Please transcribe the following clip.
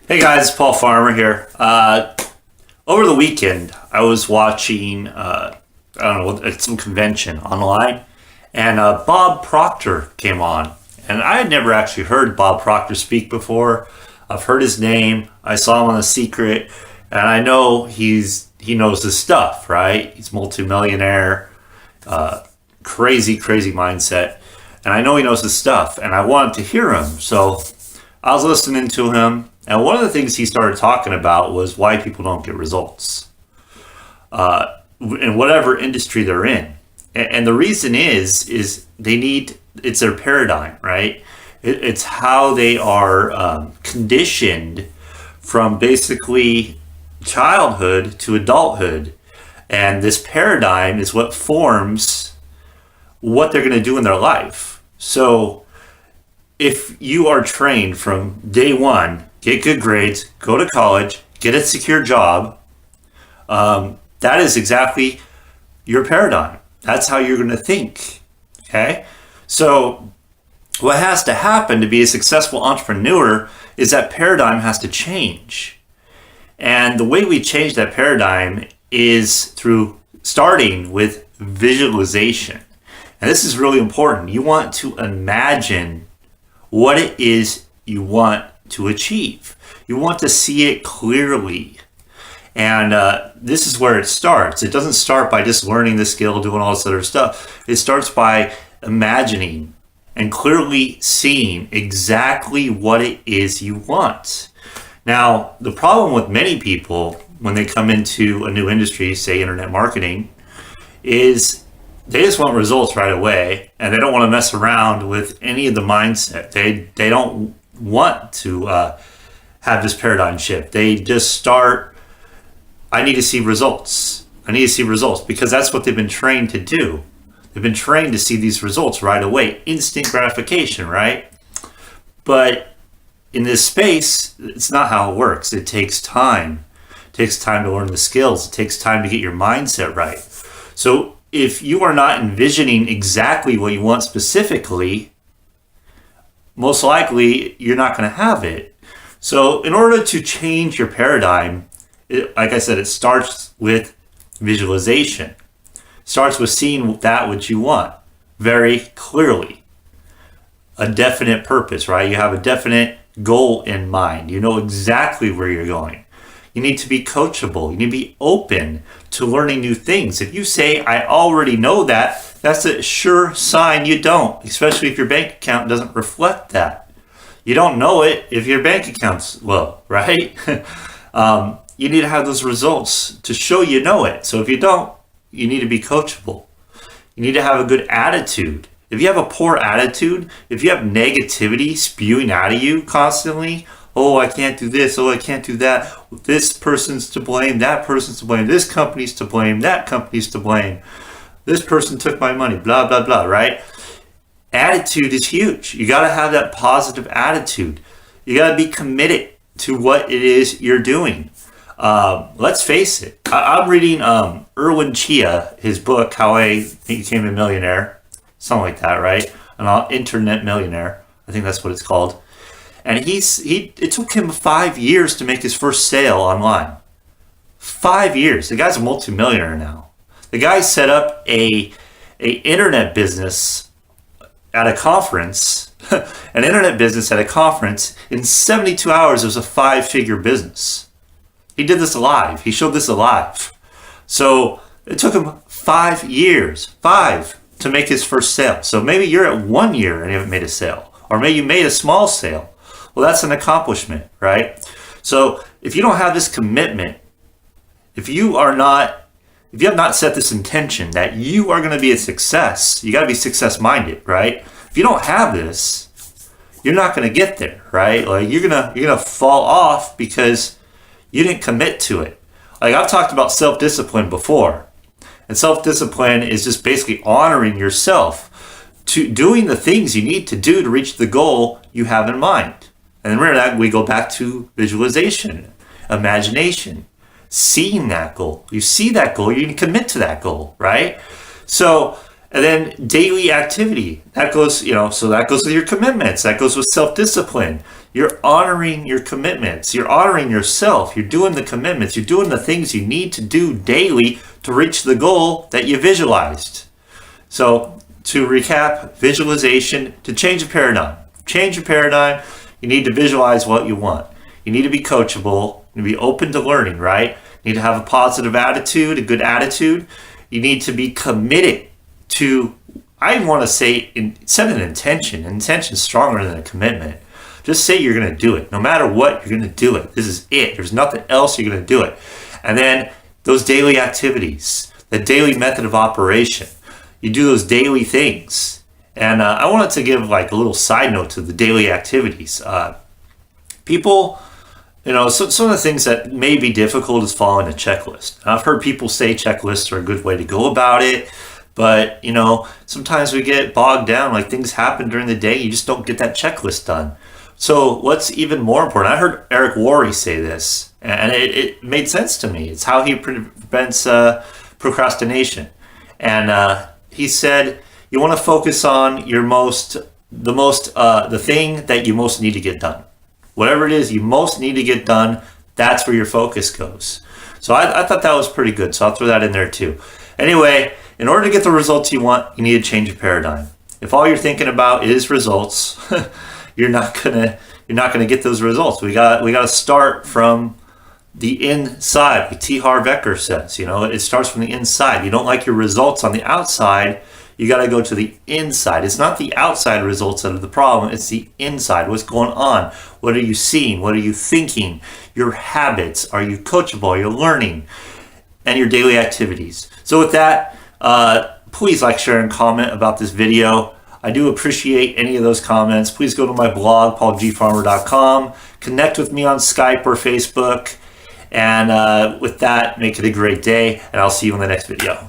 Hey guys, Paul Farmer here. Over the weekend, I was watching, some convention online, and Bob Proctor came on. And I had never actually heard Bob Proctor speak before. I've heard his name. I saw him on The Secret, and I know he knows his stuff, right? He's multimillionaire, crazy mindset, and I know he knows his stuff. And I wanted to hear him, so I was listening to him. And one of the things he started talking about was why people don't get results in whatever industry they're in. And the reason is it's their paradigm, right? It's how they are conditioned from basically childhood to adulthood. And this paradigm is what forms what they're going to do in their life. So if you are trained from day one, get good grades, go to college, get a secure job, that is exactly your paradigm. That's how you're going to think. Okay? So what has to happen to be a successful entrepreneur is that paradigm has to change. And the way we change that paradigm is through starting with visualization. And this is really important. You want to imagine what it is you want to achieve. You want to see it clearly. And this is where it starts. It doesn't start by just learning the skill, doing all this other stuff. It starts by imagining and clearly seeing exactly what it is you want. Now, the problem with many people when they come into a new industry, say internet marketing, is they just want results right away, and they don't want to mess around with any of the mindset. They don't want to have this paradigm shift. They just start, I need to see results. I need to see results because that's what they've been trained to do. They've been trained to see these results right away. Instant gratification, right? But in this space, it's not how it works. It takes time. It takes time to learn the skills. It takes time to get your mindset right. So if you are not envisioning exactly what you want specifically, most likely you're not going to have it. So in order to change your paradigm, like I said, it starts with visualization. It starts with seeing that which you want very clearly. A definite purpose, right? You have a definite goal in mind. You know exactly where you're going. You need to be coachable. You need to be open to learning new things. If you say, I already know that, that's a sure sign you don't, especially if your bank account doesn't reflect that. You don't know it if your bank account's low, right? You need to have those results to show you know it. So if you don't, you need to be coachable. You need to have a good attitude. If you have a poor attitude, if you have negativity spewing out of you constantly, oh, I can't do this, oh, I can't do that, this person's to blame, that person's to blame, this company's to blame, that company's to blame, this person took my money, blah, blah, blah, right? Attitude is huge. You got to have that positive attitude. You got to be committed to what it is you're doing. Let's face it. I'm reading Erwin Chia, his book, How I Became a Millionaire, something like that, right? An internet millionaire. I think that's what it's called. And it took him 5 years to make his first sale online. 5 years. The guy's a multimillionaire now. The guy set up a internet business at a conference, an internet business at a conference. In 72 hours, it was a 5-figure business. He did this live. He showed this live. So it took him 5 years, to make his first sale. So maybe you're at 1 year and you haven't made a sale. Or maybe you made a small sale. Well, that's an accomplishment, right? So if you don't have this commitment, if you have not set this intention that you are going to be a success, you got to be success minded, right? If you don't have this, you're not going to get there, right? Like you're going to fall off because you didn't commit to it. Like I've talked about self-discipline before. And self-discipline is just basically honoring yourself to doing the things you need to do to reach the goal you have in mind. And remember that we go back to visualization, imagination, seeing that goal. You see that goal, you can commit to that goal, right? So And then daily activity. That goes, so that goes with your commitments. That goes with self-discipline. You're honoring your commitments. You're honoring yourself. You're doing the commitments. You're doing the things you need to do daily to reach the goal that you visualized. So to recap, visualization, to change a paradigm. Change your paradigm, you need to visualize what you want. You need to be coachable. You need to be open to learning, right? You need to have a positive attitude, a good attitude. You need to be committed to, I want to say, set an intention. An intention is stronger than a commitment. Just say you're going to do it. No matter what, you're going to do it. This is it. There's nothing else. You're going to do it. And then those daily activities, the daily method of operation. You do those daily things. And I wanted to give like a little side note to the daily activities. People, some of the things that may be difficult is following a checklist. I've heard people say checklists are a good way to go about it. But, sometimes we get bogged down, like things happen during the day, you just don't get that checklist done. So what's even more important, I heard Eric Worre say this, and it made sense to me. It's how he prevents procrastination. And he said, you want to focus on the thing that you most need to get done. Whatever it is you most need to get done, that's where your focus goes. So I thought that was pretty good, so I'll throw that in there too. Anyway, in order to get the results you want, you need to change your paradigm. If all you're thinking about is results, you're not gonna get those results. We got to start from the inside, like T. Harv Eker says. It starts from the inside. You don't like your results on the outside, you got to go to the inside. It's not the outside results that are the problem. It's the inside. What's going on? What are you seeing? What are you thinking? Your habits. Are you coachable? Are you learning? And your daily activities. So with that, please like, share, and comment about this video. I do appreciate any of those comments. Please go to my blog, paulgfarmer.com. Connect with me on Skype or Facebook. And with that, make it a great day, and I'll see you in the next video.